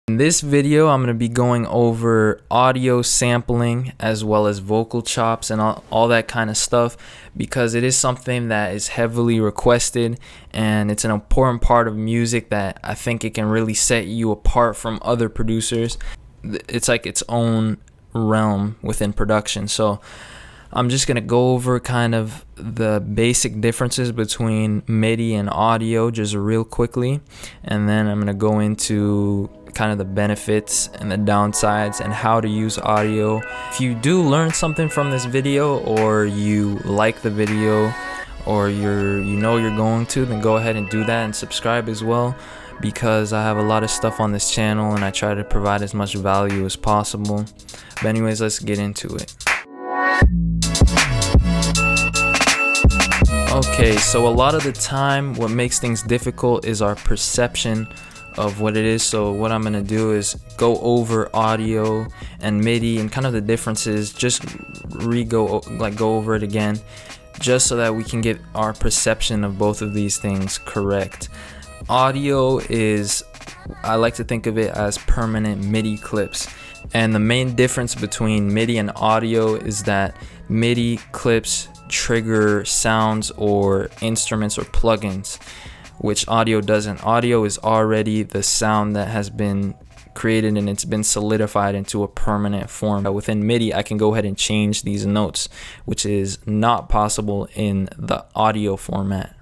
In this video, I'm going to be going over audio sampling as well as vocal chops and all that kind of stuff, because it is something that is heavily requested and it's an important part of music that I think it can really set you apart from other producers. It's like its own realm within production. So I'm just going to go over kind of the basic differences between MIDI and audio just real quickly, and then I'm going to go into kind of the benefits and the downsides and how to use audio. If you do learn something from this video, or you like the video, or you're going to, then go ahead and do that and subscribe as well, because I have a lot of stuff on this channel and I try to provide as much value as possible. But anyways, let's get into it. Okay, so a lot of the time what makes things difficult is our perception of what it is. So what I'm gonna do is go over audio and MIDI and kind of the differences, just go over it again, just so that we can get our perception of both of these things correct. Audio is, I like to think of it as permanent MIDI clips. And the main difference between MIDI and audio is that MIDI clips trigger sounds or instruments or plugins, which audio doesn't. Audio is already the sound that has been created and it's been solidified into a permanent form. Within MIDI, I can go ahead and change these notes, which is not possible in the audio format.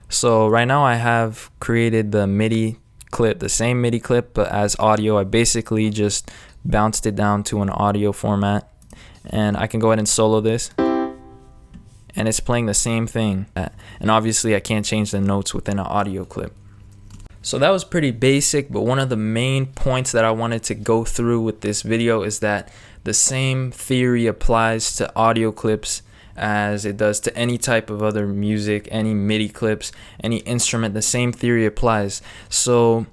So right now I have created the MIDI clip, the same MIDI clip, but as audio. I basically just bounced it down to an audio format, and I can go ahead and solo this, and it's playing the same thing. And obviously I can't change the notes within an audio clip. So that was pretty basic, but one of the main points that I wanted to go through with this video is that the same theory applies to audio clips as it does to any type of other music, any MIDI clips, any instrument. The same theory applies. So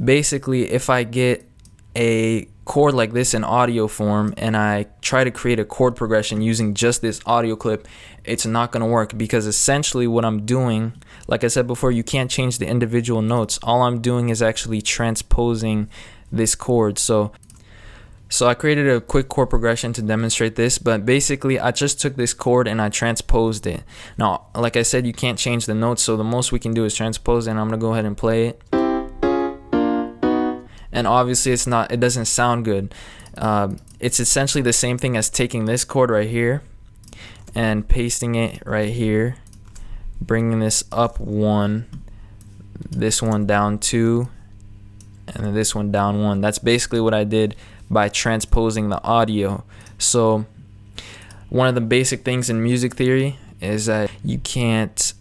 basically, if I get a chord like this in audio form and I try to create a chord progression using just this audio clip, it's not going to work, because essentially what I'm doing, like I said before, you can't change the individual notes. All I'm doing is actually transposing this chord. So I created a quick chord progression to demonstrate this, but basically I just took this chord and I transposed it. Now, like I said, you can't change the notes, so the most we can do is transpose it, and I'm going to go ahead and play it. And obviously it doesn't sound good. It's essentially the same thing as taking this chord right here and pasting it right here, bringing this up 1, this one down 2, and then this one down 1. That's basically what I did by transposing the audio. So one of the basic things in music theory is that you can't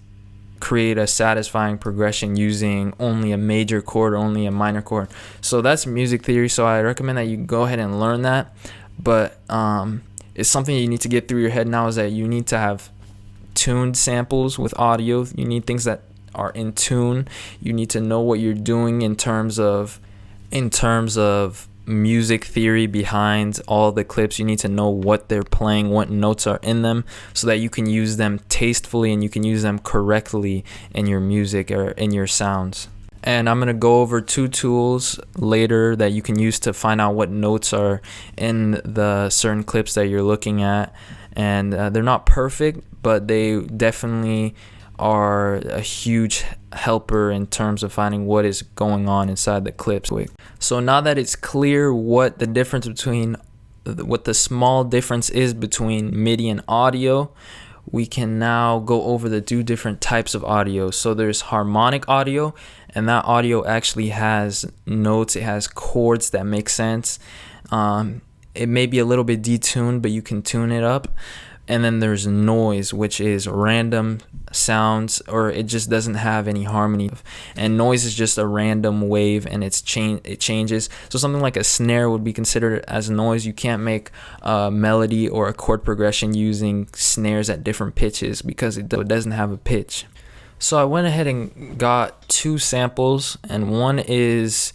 create a satisfying progression using only a major chord or only a minor chord. So that's music theory, so I recommend that you go ahead and learn that. But it's something you need to get through your head now, is that you need to have tuned samples with audio. You need things that are in tune. You need to know what you're doing in terms of music theory behind all the clips. You need to know what they're playing, what notes are in them, so that you can use them tastefully and you can use them correctly in your music or in your sounds. And I'm going to go over 2 tools later that you can use to find out what notes are in the certain clips that you're looking at. And they're not perfect, but they definitely are a huge helper in terms of finding what is going on inside the clips. So now that it's clear what the small difference is between MIDI and audio, we can now go over the 2 different types of audio. So there's harmonic audio, and that audio actually has notes, it has chords that make sense. It may be a little bit detuned, but you can tune it up. And then there's noise, which is random sounds, or it just doesn't have any harmony. And noise is just a random wave, and it changes. So something like a snare would be considered as noise. You can't make a melody or a chord progression using snares at different pitches, because it doesn't have a pitch. So I went ahead and got 2 samples, and one is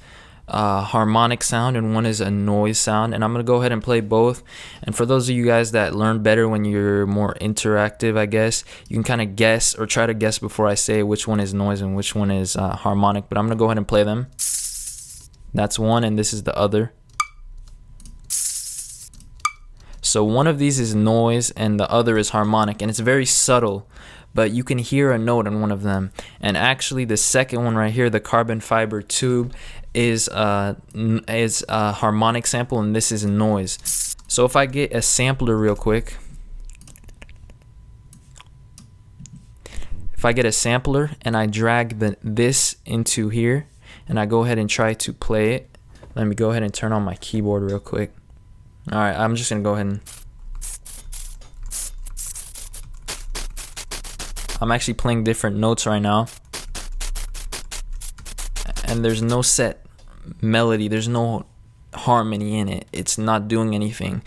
harmonic sound and one is a noise sound, and I'm gonna go ahead and play both. And for those of you guys that learn better when you're more interactive, I guess you can kind of guess or try to guess before I say which one is noise and which one is harmonic, but I'm gonna go ahead and play them. That's one, and this is the other. So one of these is noise and the other is harmonic, and it's very subtle, but you can hear a note on one of them. And actually the second one right here, the carbon fiber tube, is a harmonic sample, and this is noise. So if I get a sampler real quick, if I get a sampler and I drag this into here and I go ahead and try to play it, let me go ahead and turn on my keyboard real quick. Alright, I'm just gonna go ahead and I'm actually playing different notes right now, and there's no set melody, there's no harmony in it, it's not doing anything.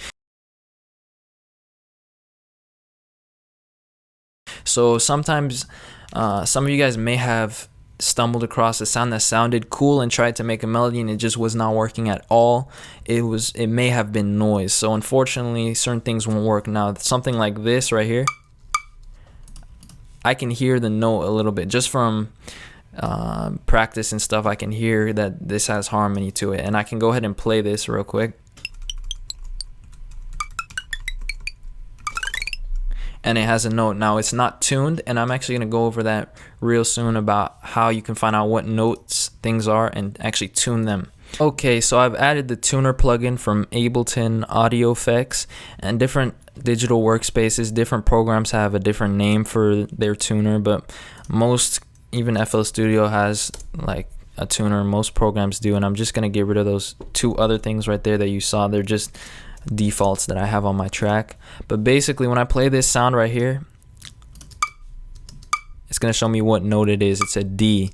So sometimes some of you guys may have stumbled across a sound that sounded cool and tried to make a melody and it just was not working at all. It may have been noise. So unfortunately certain things won't work. Now something like this right here, I can hear the note a little bit just from practice and stuff. I can hear that this has harmony to it, and I can go ahead and play this real quick, and it has a note. Now it's not tuned, and I'm actually going to go over that real soon about how you can find out what notes things are and actually tune them. Okay, so I've added the tuner plugin from Ableton Audio Effects, and different digital workspaces, different programs have a different name for their tuner, but most, even FL Studio has like a tuner, most programs do, and I'm just going to get rid of those two other things right there that you saw. They're just defaults that I have on my track. But basically when I play this sound right here, it's going to show me what note it is. It's a D.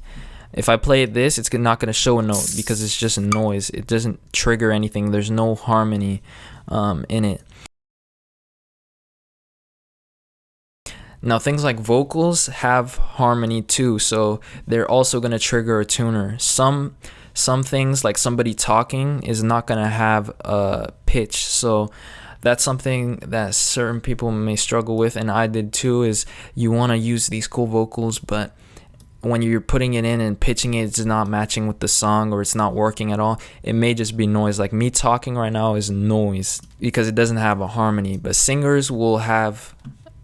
If I play this, it's not going to show a note because it's just a noise. It doesn't trigger anything. There's no harmony in it. Now things like vocals have harmony too, so they're also going to trigger a tuner. Some things like somebody talking is not going to have a pitch, so that's something that certain people may struggle with, and I did too, is you want to use these cool vocals, but when you're putting it in and pitching it, it's not matching with the song, or it's not working at all. It may just be noise. Like me talking right now is noise because it doesn't have a harmony, but singers will have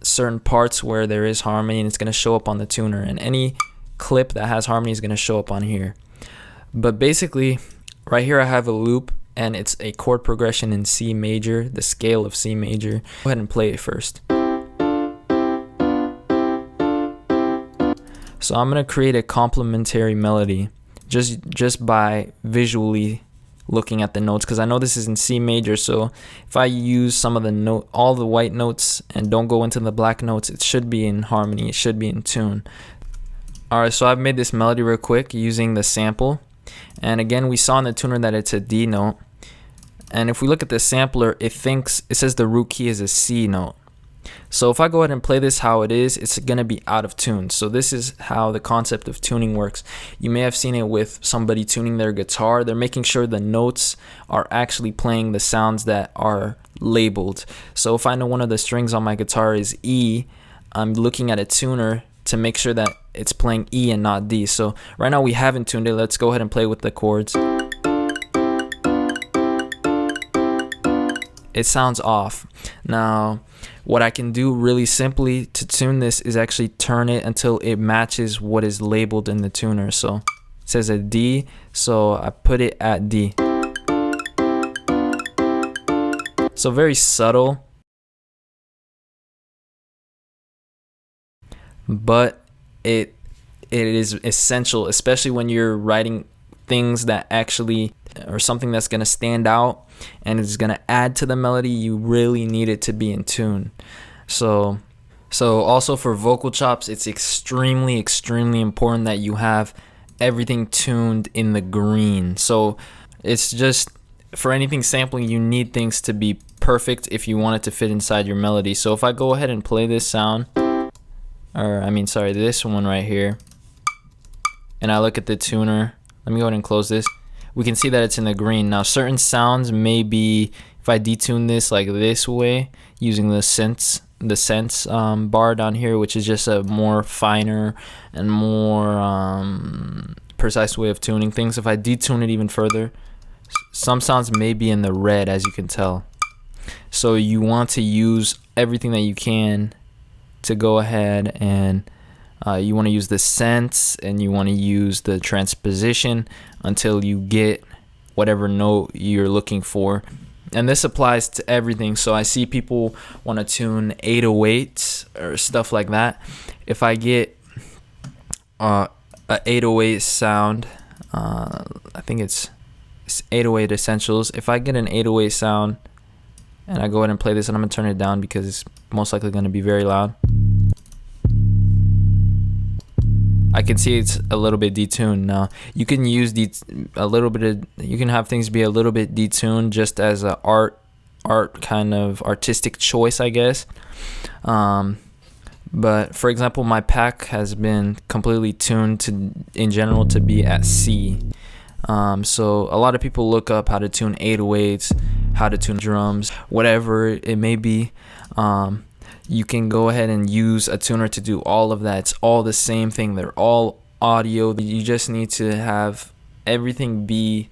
certain parts where there is harmony, and it's going to show up on the tuner, and any clip that has harmony is going to show up on here. But basically right here I have a loop, and it's a chord progression in C major, the scale of C major. Go ahead and play it first. So I'm going to create a complementary melody just by visually looking at the notes, because I know this is in C major, so if I use some of the all the white notes and don't go into the black notes, it should be in harmony, it should be in tune. Alright, so I've made this melody real quick using the sample, and again we saw in the tuner that it's a D note, and if we look at the sampler, it says the root key is a C note. So if I go ahead and play this how it is, it's going to be out of tune. So this is how the concept of tuning works. You may have seen it with somebody tuning their guitar. They're making sure the notes are actually playing the sounds that are labeled. So if I know one of the strings on my guitar is E, I'm looking at a tuner to make sure that it's playing E and not D. So right now we haven't tuned it. Let's go ahead and play with the chords. It sounds off. Now what I can do really simply to tune this is actually turn it until it matches what is labeled in the tuner. So it says a D, so I put it at D. So very subtle, but it is essential, especially when you're writing things that actually, or something that's going to stand out and it's going to add to the melody. You really need it to be in tune. So also for vocal chops, it's extremely important that you have everything tuned in the green. So it's just, for anything sampling, you need things to be perfect if you want it to fit inside your melody. So if I go ahead and play this sound, this one right here, and I look at the tuner, let me go ahead and close this, we can see that it's in the green. Now certain sounds may be, if I detune this like this way, using the sense bar down here, which is just a more finer and more precise way of tuning things. If I detune it even further, some sounds may be in the red, as you can tell. So you want to use everything that you can to go ahead and you want to use the sense, and you want to use the transposition until you get whatever note you're looking for. And this applies to everything. So I see people want to tune 808s or stuff like that. If I get a 808 sound, I think it's 808 Essentials. If I get an 808 sound and I go ahead and play this, and I'm going to turn it down because it's most likely going to be very loud, I can see it's a little bit detuned. Now you can use a little bit of, you can have things be a little bit detuned just as a art kind of artistic choice, I guess. But for example, my pack has been completely tuned to, in general, to be at C. So a lot of people look up how to tune 808s, how to tune drums, whatever it may be. You can go ahead and use a tuner to do all of that. It's all the same thing. They're all audio. You just need to have everything be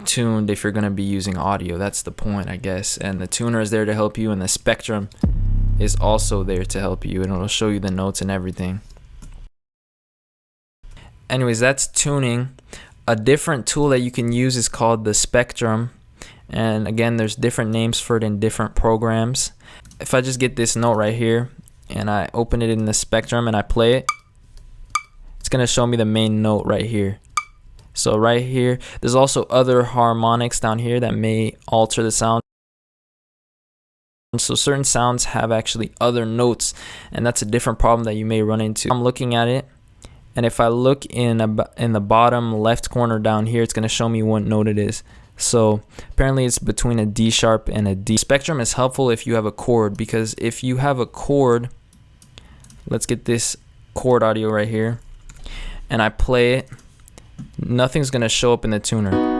tuned if you're going to be using audio. That's the point, I guess. And the tuner is there to help you, and the spectrum is also there to help you, and it'll show you the notes and everything. Anyways, that's tuning. A different tool that you can use is called the spectrum. And again, there's different names for it in different programs. If I just get this note right here and I open it in the spectrum and I play it, it's going to show me the main note right here. So right here, there's also other harmonics down here that may alter the sound. So certain sounds have actually other notes, and that's a different problem that you may run into. I'm looking at it, and if I look in the bottom left corner down here, it's going to show me what note it is. So apparently it's between a D sharp and a D. Spectrum is helpful if you have a chord, because if you have a chord, let's get this chord audio right here, and I play it, nothing's going to show up in the tuner.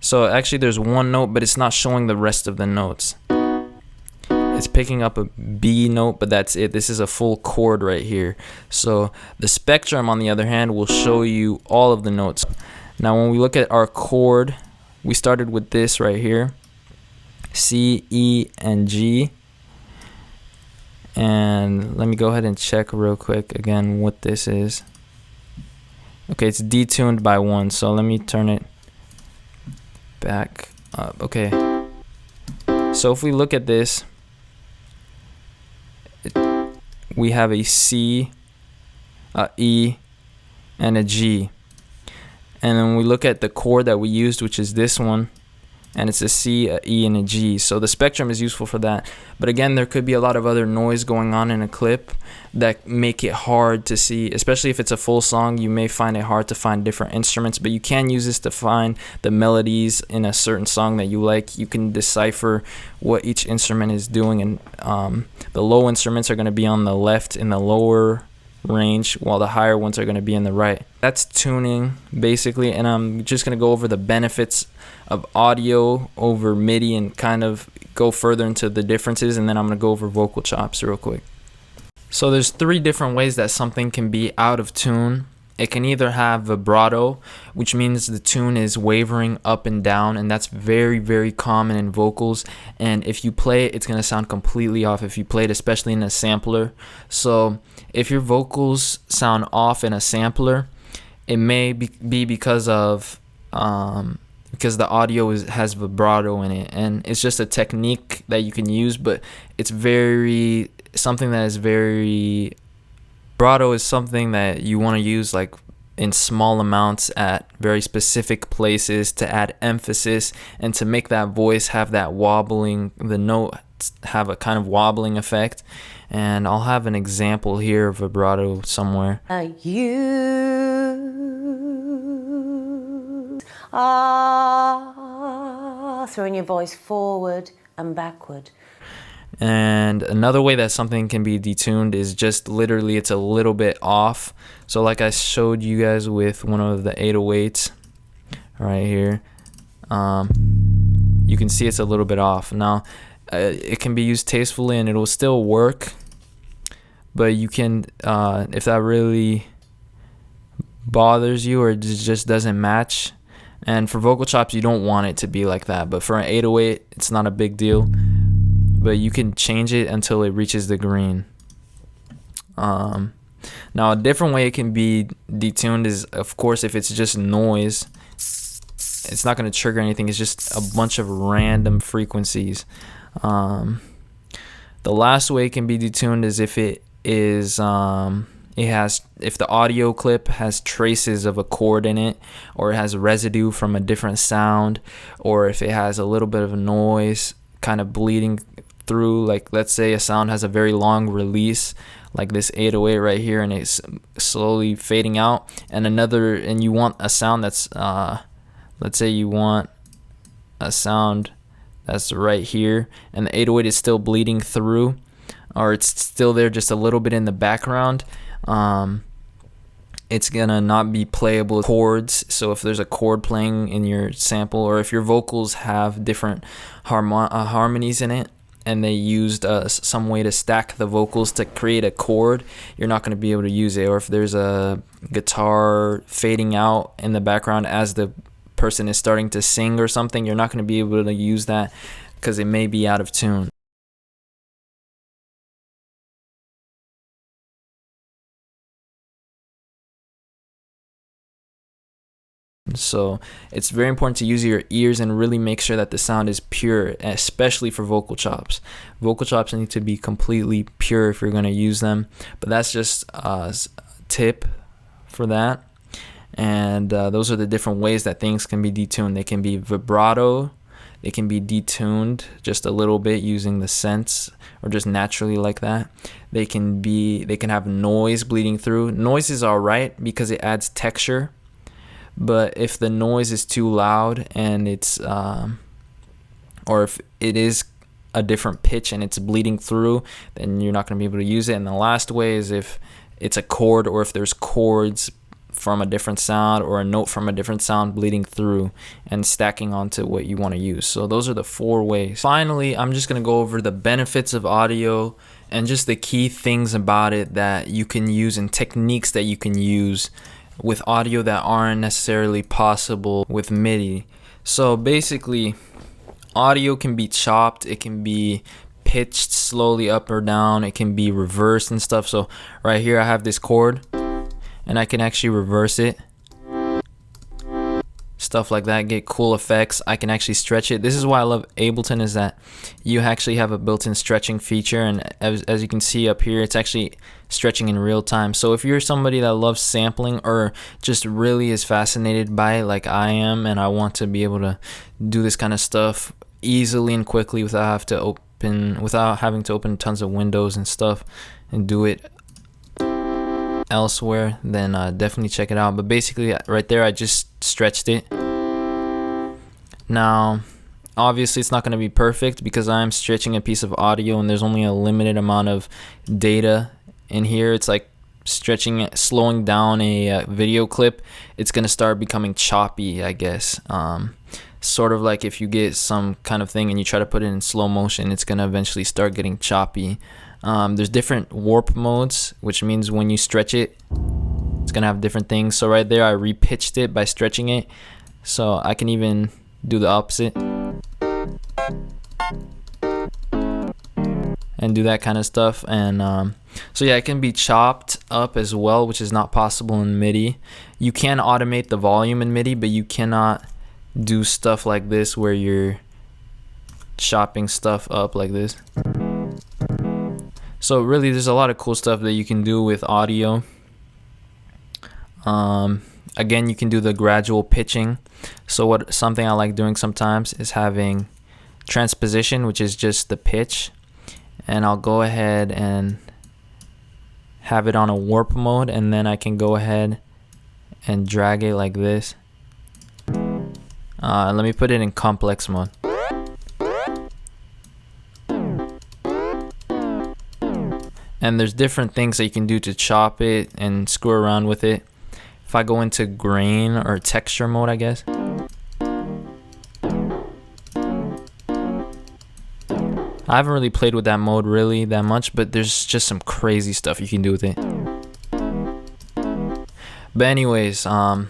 So actually there's one note, but it's not showing the rest of the notes. It's picking up a B note, but that's it. This is a full chord right here. So the spectrum, on the other hand, will show you all of the notes. Now when we look at our chord, we started with this right here, C, E, and G. And let me go ahead and check real quick again what this is. Okay, it's detuned by 1, so let me turn it back up. Okay, so if we look at this, we have a C, a E, and a G. And then we look at the chord that we used, which is this one, and it's a C, a E, and a G. So the spectrum is useful for that. But again, there could be a lot of other noise going on in a clip that make it hard to see, especially if it's a full song. You may find it hard to find different instruments, but you can use this to find the melodies in a certain song that you like. You can decipher what each instrument is doing, and the low instruments are going to be on the left in the lower range, while the higher ones are going to be in the right. That's tuning basically, and I'm just going to go over the benefits of audio over MIDI and kind of go further into the differences, and then I'm going to go over vocal chops real quick. So there's 3 different ways that something can be out of tune. It can either have vibrato, which means the tune is wavering up and down, and that's very, very common in vocals. And if you play it, it's going to sound completely off if you play it, especially in a sampler. So if your vocals sound off in a sampler, it may be because of because the audio has vibrato in it, and it's just a technique that you can use, but it's something that is very. Vibrato is something that you want to use like in small amounts at very specific places to add emphasis and to make that voice have that wobbling, the note have a kind of wobbling effect. And I'll have an example here of vibrato somewhere. You are throwing your voice forward and backward. And another way that something can be detuned is just literally it's a little bit off. So like I showed you guys with one of the 808s right here, you can see it's a little bit off. Now it can be used tastefully and it will still work, but you can, if that really bothers you or it just doesn't match. And for vocal chops, you don't want it to be like that, but for an 808, it's not a big deal, but you can change it until it reaches the green. Now a different way it can be detuned is, of course, if it's just noise, it's not going to trigger anything. It's just a bunch of random frequencies. The last way it can be detuned is if it is if the audio clip has traces of a chord in it, or it has residue from a different sound, or if it has a little bit of a noise kind of bleeding through. Like, let's say a sound has a very long release, like this 808 right here, and it's slowly fading out, and you want a sound that's let's say you want a sound that's right here, and the 808 is still bleeding through, or it's still there just a little bit in the background. It's gonna not be playable chords. So if there's a chord playing in your sample, or if your vocals have different harmonies in it, and they used some way to stack the vocals to create a chord, you're not going to be able to use it. Or if there's a guitar fading out in the background as the person is starting to sing or something, you're not going to be able to use that because it may be out of tune. So it's very important to use your ears and really make sure that the sound is pure, especially for vocal chops. Vocal chops need to be completely pure if you're going to use them. But that's just a tip for that. And those are the different ways that things can be detuned. They can be vibrato. They can be detuned just a little bit using the sense, or just naturally like that. They can have noise bleeding through. Noise is all right because it adds texture. But if the noise is too loud and it's or if it is a different pitch and it's bleeding through, then you're not going to be able to use it. And the last way is if it's a chord, or if there's chords from a different sound or a note from a different sound bleeding through and stacking onto what you want to use. So those are the 4 ways. Finally, I'm just going to go over the benefits of audio and just the key things about it that you can use, and techniques that you can use with audio that aren't necessarily possible with MIDI. So basically, audio can be chopped, it can be pitched slowly up or down, it can be reversed and stuff. So right here I have this chord and I can actually reverse it, stuff like that, get cool effects. I can actually stretch it. This is why I love Ableton, is that you actually have a built-in stretching feature, and as you can see up here, it's actually stretching in real time. So if you're somebody that loves sampling, or just really is fascinated by it like I am, and I want to be able to do this kind of stuff easily and quickly without having to open tons of windows and stuff and do it elsewhere, then definitely check it out. But basically right there, I just stretched it. Now obviously it's not going to be perfect because I'm stretching a piece of audio and there's only a limited amount of data in here. It's like slowing down a video clip. It's going to start becoming choppy, I guess. Sort of like if you get some kind of thing and you try to put it in slow motion, it's going to eventually start getting choppy. There's different warp modes, which means when you stretch it, it's gonna have different things. So right there, I repitched it by stretching it. So I can even do the opposite and do that kind of stuff. And so yeah, it can be chopped up as well, which is not possible in MIDI. You can automate the volume in MIDI, but you cannot do stuff like this where you're chopping stuff up like this. So really, there's a lot of cool stuff that you can do with audio. Again, you can do the gradual pitching. So something I like doing sometimes is having transposition, which is just the pitch. And I'll go ahead and have it on a warp mode, and then I can go ahead and drag it like this. Let me put it in complex mode. And there's different things that you can do to chop it and screw around with it. If I go into grain or texture mode, I guess. I haven't really played with that mode really that much, but there's just some crazy stuff you can do with it. But anyways, so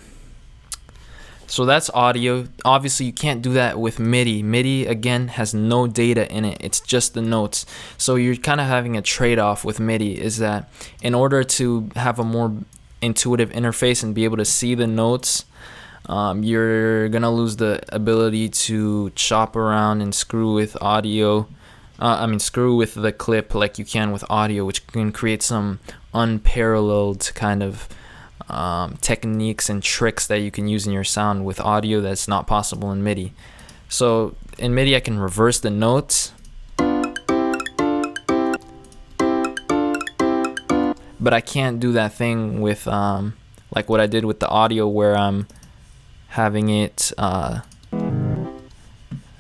that's audio. Obviously you can't do that with MIDI. MIDI again has no data in it, it's just the notes. So you're kind of having a trade-off with MIDI, is that in order to have a more intuitive interface and be able to see the notes, you're gonna lose the ability to chop around and screw with audio. Screw with the clip like you can with audio, which can create some unparalleled kind of techniques and tricks that you can use in your sound with audio that's not possible in MIDI. So in MIDI I can reverse the notes, but I can't do that thing with like what I did with the audio, where I'm having it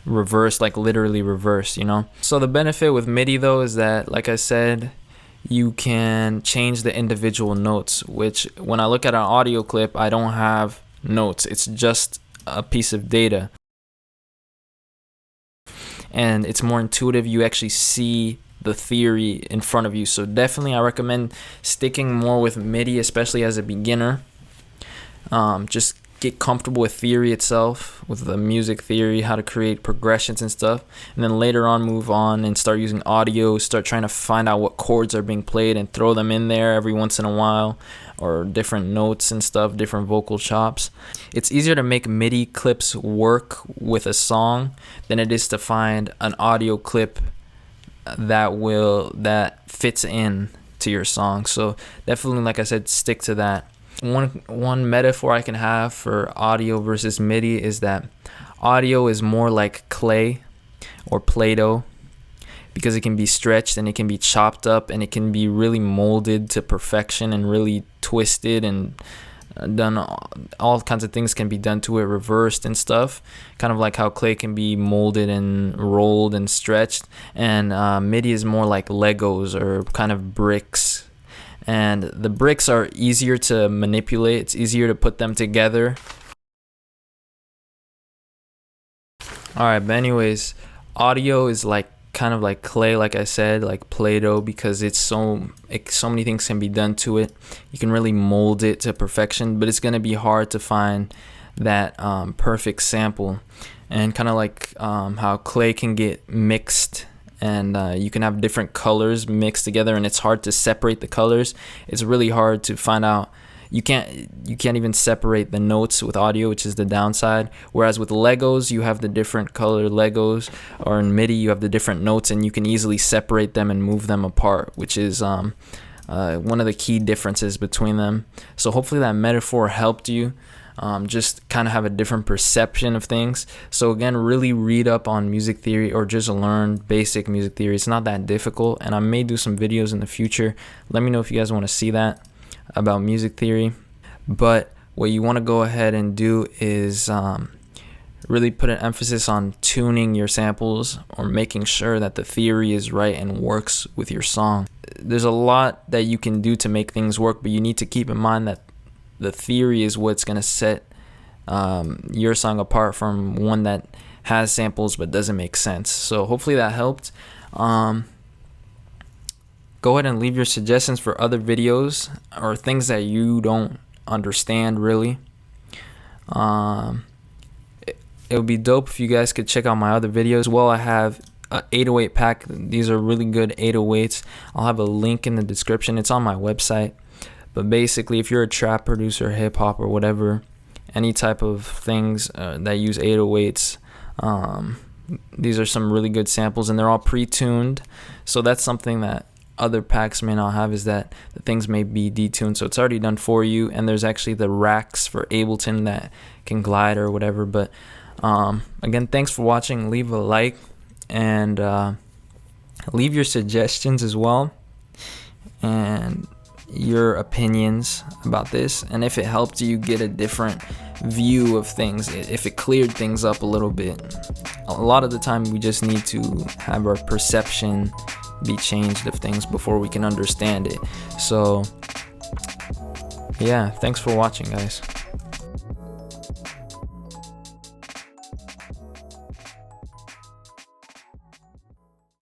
reverse, like literally reverse, you know. So the benefit with MIDI though is that, like I said, you can change the individual notes, which when I look at an audio clip, I don't have notes, it's just a piece of data, and it's more intuitive. You actually see the theory in front of you. So definitely I recommend sticking more with MIDI, especially as a beginner. Just get comfortable with theory itself, with the music theory, how to create progressions and stuff, and then later on move on and start using audio, start trying to find out what chords are being played and throw them in there every once in a while, or different notes and stuff, different vocal chops. It's easier to make MIDI clips work with a song than it is to find an audio clip that fits in to your song. So definitely, like I said, stick to that. One metaphor I can have for audio versus MIDI is that audio is more like clay or Play-Doh, because it can be stretched and it can be chopped up and it can be really molded to perfection and really twisted and done. All kinds of things can be done to it, reversed and stuff, kind of like how clay can be molded and rolled and stretched. And MIDI is more like Legos or kind of bricks. And the bricks are easier to manipulate, it's easier to put them together. Alright, but anyways, audio is like kind of like clay, like I said, like Play-Doh, because it's so many things can be done to it. You can really mold it to perfection, but it's gonna be hard to find that perfect sample. And kind of like how clay can get mixed, and you can have different colors mixed together, and it's hard to separate the colors. It's really hard to find out. You can't even separate the notes with audio, which is the downside. Whereas with Legos, you have the different color Legos, or in MIDI, you have the different notes, and you can easily separate them and move them apart, which is one of the key differences between them. So hopefully that metaphor helped you. Just kind of have a different perception of things. So again, really read up on music theory, or just learn basic music theory. It's not that difficult, and I may do some videos in the future. Let me know if you guys want to see that about music theory. But what you want to go ahead and do is really put an emphasis on tuning your samples, or making sure that the theory is right and works with your song. There's a lot that you can do to make things work, but you need to keep in mind that the theory is what's going to set your song apart from one that has samples but doesn't make sense. So hopefully that helped. Go ahead and leave your suggestions for other videos, or things that you don't understand really. It would be dope if you guys could check out my other videos. Well, I have an 808 pack. These are really good 808s. I'll have a link in the description. It's on my website. But basically, if you're a trap producer, hip hop, or whatever, any type of things that use 808s, these are some really good samples, and they're all pre-tuned. So that's something that other packs may not have, is that the things may be detuned. So it's already done for you, and there's actually the racks for Ableton that can glide or whatever. But again, thanks for watching. Leave a like, and leave your suggestions as well, and your opinions about this, and if it helped you get a different view of things, if it cleared things up a little bit. A lot of the time we just need to have our perception be changed of things before we can understand it. So yeah, thanks for watching, guys.